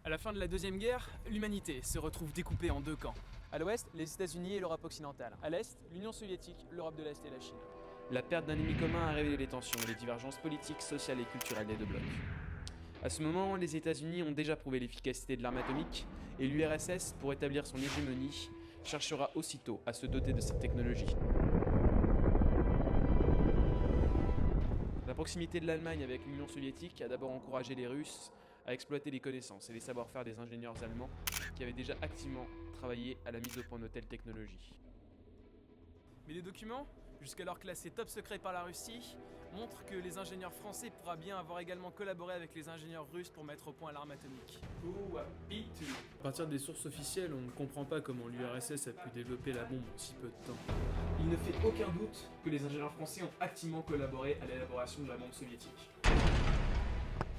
À la fin de la Deuxième Guerre, l'humanité se retrouve découpée en deux camps. À l'ouest, les États-Unis et l'Europe occidentale. À l'est, l'Union soviétique, l'Europe de l'Est et la Chine. La perte d'un ennemi commun a révélé les tensions et les divergences politiques, sociales et culturelles des deux blocs. À ce moment, les États-Unis ont déjà prouvé l'efficacité de l'arme atomique et l'URSS, pour établir son hégémonie, cherchera aussitôt à se doter de cette technologie. La proximité de l'Allemagne avec l'Union soviétique a d'abord encouragé les Russes à exploiter les connaissances et les savoir-faire des ingénieurs allemands qui avaient déjà activement travaillé à la mise au point de telles technologies. Mais les documents, jusqu'alors classés top secret par la Russie, montrent que les ingénieurs français pourraient bien avoir également collaboré avec les ingénieurs russes pour mettre au point l'arme atomique. À partir des sources officielles, on ne comprend pas comment l'URSS a pu développer la bombe en si peu de temps. Il ne fait aucun doute que les ingénieurs français ont activement collaboré à l'élaboration de la bombe soviétique.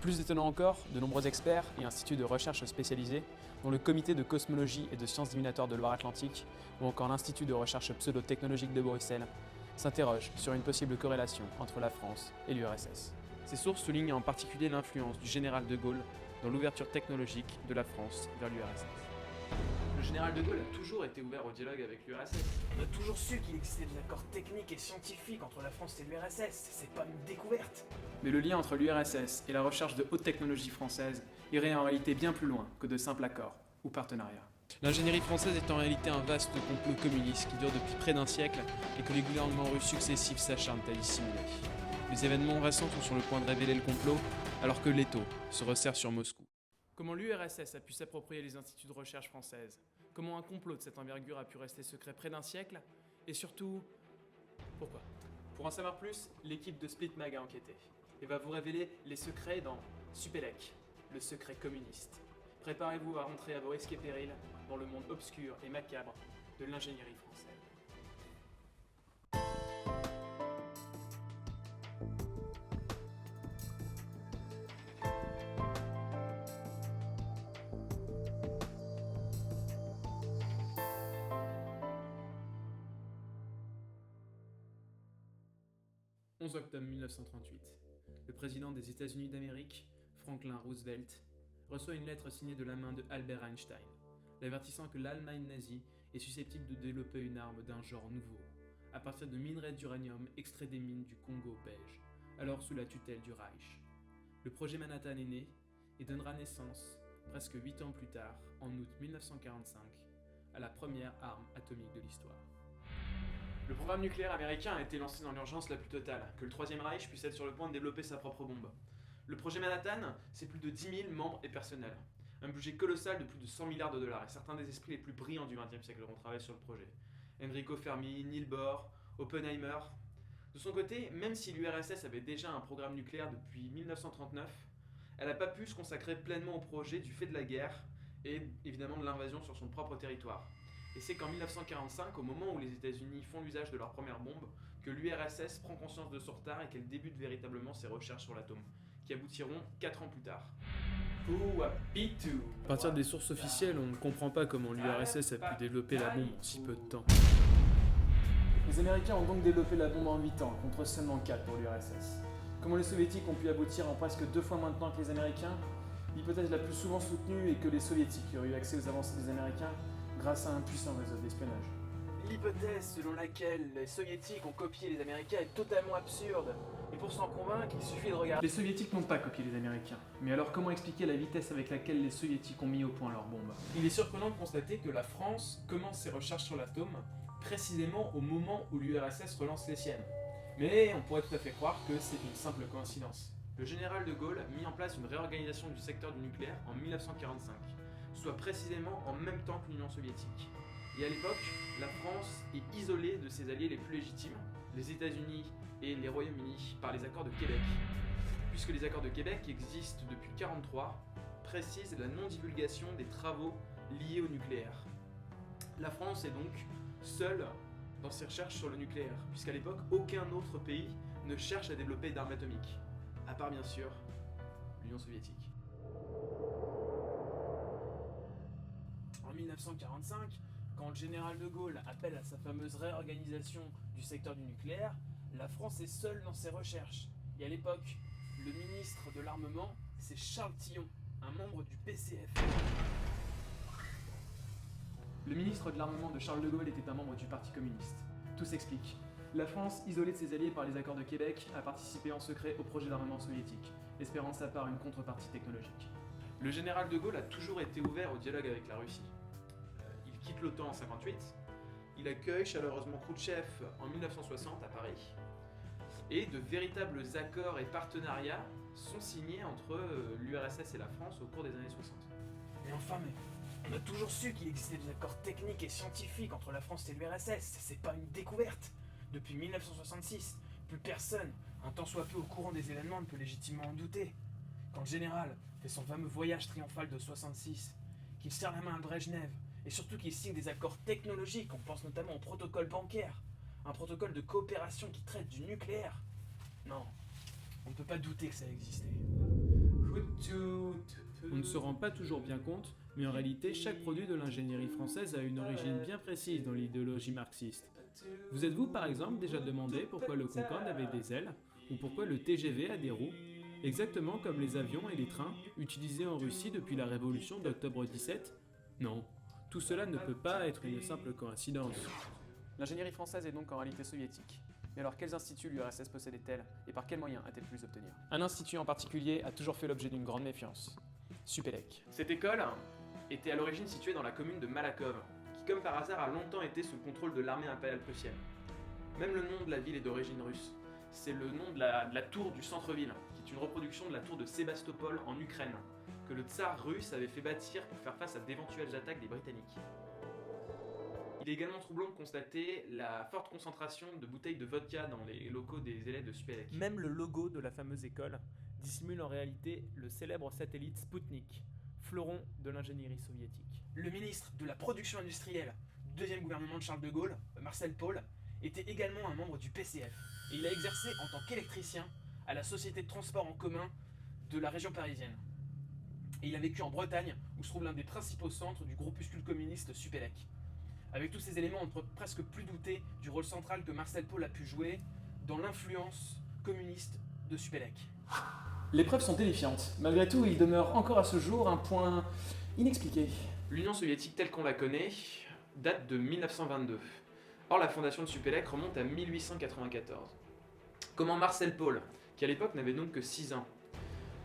Plus étonnant encore, de nombreux experts et instituts de recherche spécialisés, dont le Comité de cosmologie et de sciences divinatoires de Loire-Atlantique ou encore l'Institut de recherche pseudo-technologique de Bruxelles, s'interrogent sur une possible corrélation entre la France et l'URSS. Ces sources soulignent en particulier l'influence du général de Gaulle dans l'ouverture technologique de la France vers l'URSS. Le général de Gaulle a toujours été ouvert au dialogue avec l'URSS. On a toujours su qu'il existait des accords techniques et scientifiques entre la France et l'URSS, c'est pas une découverte. Mais le lien entre l'URSS et la recherche de haute technologie française irait en réalité bien plus loin que de simples accords ou partenariats. L'ingénierie française est en réalité un vaste complot communiste qui dure depuis près d'un siècle et que les gouvernements russes successifs s'acharnent à dissimuler. Les événements récents sont sur le point de révéler le complot, alors que l'étau se resserre sur Moscou. Comment l'URSS a pu s'approprier les instituts de recherche françaises? Comment un complot de cette envergure a pu rester secret près d'un siècle? Et surtout, pourquoi? Pour en savoir plus, l'équipe de Split Mag a enquêté et va vous révéler les secrets dans Supélec, le secret communiste. Préparez-vous à rentrer à vos risques et périls dans le monde obscur et macabre de l'ingénierie française. « 11 octobre 1938, le président des États-Unis d'Amérique, Franklin Roosevelt, reçoit une lettre signée de la main de Albert Einstein, l'avertissant que l'Allemagne nazie est susceptible de développer une arme d'un genre nouveau, à partir de minerais d'uranium extraits des mines du Congo belge, alors sous la tutelle du Reich. Le projet Manhattan est né et donnera naissance, presque 8 ans plus tard, en août 1945, à la première arme atomique de l'histoire. Le programme nucléaire américain a été lancé dans l'urgence la plus totale, que le Troisième Reich puisse être sur le point de développer sa propre bombe. Le projet Manhattan, c'est plus de 10 000 membres et personnels. Un budget colossal de plus de 100 milliards de dollars et certains des esprits les plus brillants du XXe siècle ont travaillé sur le projet. Enrico Fermi, Niels Bohr, Oppenheimer. De son côté, même si l'URSS avait déjà un programme nucléaire depuis 1939, elle n'a pas pu se consacrer pleinement au projet du fait de la guerre et évidemment de l'invasion sur son propre territoire. Et c'est qu'en 1945, au moment où les États-Unis font l'usage de leur première bombe, que l'URSS prend conscience de son retard et qu'elle débute véritablement ses recherches sur l'atome, qui aboutiront 4 ans plus tard. À partir des sources officielles, on ne comprend pas comment l'URSS a pu développer la bombe en si peu de temps. Les Américains ont donc développé la bombe en 8 ans, contre seulement 4 pour l'URSS. Comment les Soviétiques ont pu aboutir en presque 2 fois moins de temps que les Américains? L'hypothèse la plus souvent soutenue est que les Soviétiques auraient eu accès aux avancées des Américains grâce à un puissant réseau d'espionnage. L'hypothèse selon laquelle les Soviétiques ont copié les Américains est totalement absurde. Et pour s'en convaincre, il suffit de regarder. Les Soviétiques n'ont pas copié les Américains. Mais alors comment expliquer la vitesse avec laquelle les Soviétiques ont mis au point leur bombe? Il est surprenant de constater que la France commence ses recherches sur l'atome précisément au moment où l'URSS relance les siennes. Mais on pourrait tout à fait croire que c'est une simple coïncidence. Le général de Gaulle a mis en place une réorganisation du secteur du nucléaire en 1945, soit précisément en même temps que l'Union soviétique. Et à l'époque, la France est isolée de ses alliés les plus légitimes, les États-Unis et les Royaumes-Unis, par les accords de Québec. Puisque les accords de Québec, qui existent depuis 1943, précisent la non-divulgation des travaux liés au nucléaire. La France est donc seule dans ses recherches sur le nucléaire, puisqu'à l'époque, aucun autre pays ne cherche à développer d'armes atomiques, à part bien sûr l'Union soviétique. En 1945, quand le général de Gaulle appelle à sa fameuse réorganisation du secteur du nucléaire, la France est seule dans ses recherches. Et à l'époque, le ministre de l'armement, c'est Charles Tillon, un membre du PCF. Le ministre de l'armement de Charles de Gaulle était un membre du Parti communiste. Tout s'explique. La France, isolée de ses alliés par les accords de Québec, a participé en secret au projet d'armement soviétique, espérant de sa part une contrepartie technologique. Le général de Gaulle a toujours été ouvert au dialogue avec la Russie. Il quitte l'OTAN en 1958, il accueille chaleureusement Khrouchtchev en 1960 à Paris, et de véritables accords et partenariats sont signés entre l'URSS et la France au cours des années 60. Mais enfin, on a toujours su qu'il existait des accords techniques et scientifiques entre la France et l'URSS, c'est pas une découverte. Depuis 1966, plus personne, un tant soit peu au courant des événements, ne peut légitimement en douter. Quand le général fait son fameux voyage triomphal de 66, qu'il serre la main à Brejnev, et surtout qu'il signe des accords technologiques, on pense notamment au protocole bancaire, un protocole de coopération qui traite du nucléaire. Non, on ne peut pas douter que ça existait. On ne se rend pas toujours bien compte, mais en réalité, chaque produit de l'ingénierie française a une origine bien précise dans l'idéologie marxiste. Vous êtes-vous par exemple déjà demandé pourquoi le Concorde avait des ailes, ou pourquoi le TGV a des roues, exactement comme les avions et les trains utilisés en Russie depuis la révolution d'octobre 17 ? Non, tout cela ne peut pas être une simple coïncidence. L'ingénierie française est donc en réalité soviétique. Mais alors quels instituts l'URSS possédait-elle et par quels moyens a-t-elle pu les obtenir ? Un institut en particulier a toujours fait l'objet d'une grande méfiance. Supélec. Cette école était à l'origine située dans la commune de Malakoff, qui comme par hasard a longtemps été sous le contrôle de l'armée impériale prussienne. Même le nom de la ville est d'origine russe. C'est le nom de la tour du centre-ville, qui est une reproduction de la tour de Sébastopol en Ukraine, que le tsar russe avait fait bâtir pour faire face à d'éventuelles attaques des Britanniques. Il est également troublant de constater la forte concentration de bouteilles de vodka dans les locaux des élèves de Supélec. Même le logo de la fameuse école dissimule en réalité le célèbre satellite Spoutnik, fleuron de l'ingénierie soviétique. Le ministre de la production industrielle du deuxième gouvernement de Charles de Gaulle, Marcel Paul, était également un membre du PCF et il a exercé en tant qu'électricien à la société de transport en commun de la région parisienne. Et il a vécu en Bretagne où se trouve l'un des principaux centres du groupuscule communiste Supélec. Avec tous ces éléments, on ne peut presque plus douter du rôle central que Marcel Paul a pu jouer dans l'influence communiste de Supélec. Les preuves sont édifiantes. Malgré tout, il demeure encore à ce jour un point inexpliqué. L'Union soviétique telle qu'on la connaît date de 1922. Or, la fondation de Supélec remonte à 1894. Comment Marcel Paul, qui à l'époque n'avait donc que 6 ans,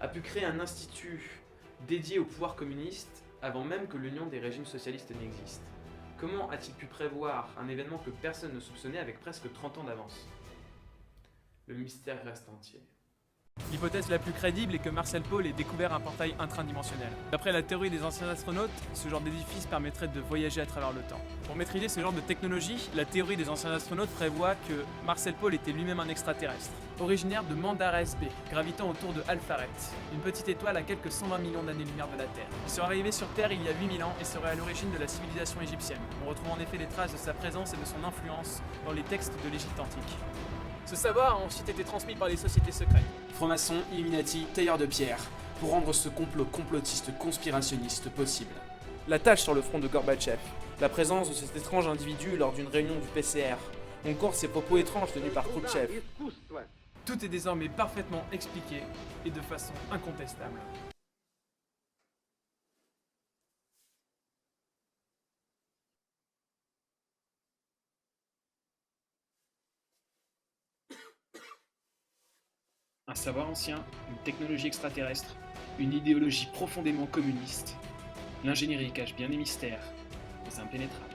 a pu créer un institut dédié au pouvoir communiste avant même que l'Union des régimes socialistes n'existe ? Comment a-t-il pu prévoir un événement que personne ne soupçonnait avec presque 30 ans d'avance ? Le mystère reste entier. L'hypothèse la plus crédible est que Marcel Paul ait découvert un portail intradimensionnel. D'après la théorie des anciens astronautes, ce genre d'édifice permettrait de voyager à travers le temps. Pour maîtriser ce genre de technologie, la théorie des anciens astronautes prévoit que Marcel Paul était lui-même un extraterrestre, originaire de Mandares B, gravitant autour de Alpharet, une petite étoile à quelques 120 millions d'années-lumière de la Terre. Il serait arrivé sur Terre il y a 8000 ans et serait à l'origine de la civilisation égyptienne. On retrouve en effet les traces de sa présence et de son influence dans les textes de l'Égypte antique. Ce savoir a ensuite été transmis par les sociétés secrètes. Francs-maçons, Illuminati, tailleurs de pierre, pour rendre ce complot complotiste conspirationniste possible. La tâche sur le front de Gorbatchev, la présence de cet étrange individu lors d'une réunion du PCR, ou encore ses propos étranges tenus par Khrouchtchev. Tout est désormais parfaitement expliqué et de façon incontestable. Un savoir ancien, une technologie extraterrestre, une idéologie profondément communiste. L'ingénierie cache bien des mystères, mais impénétrables.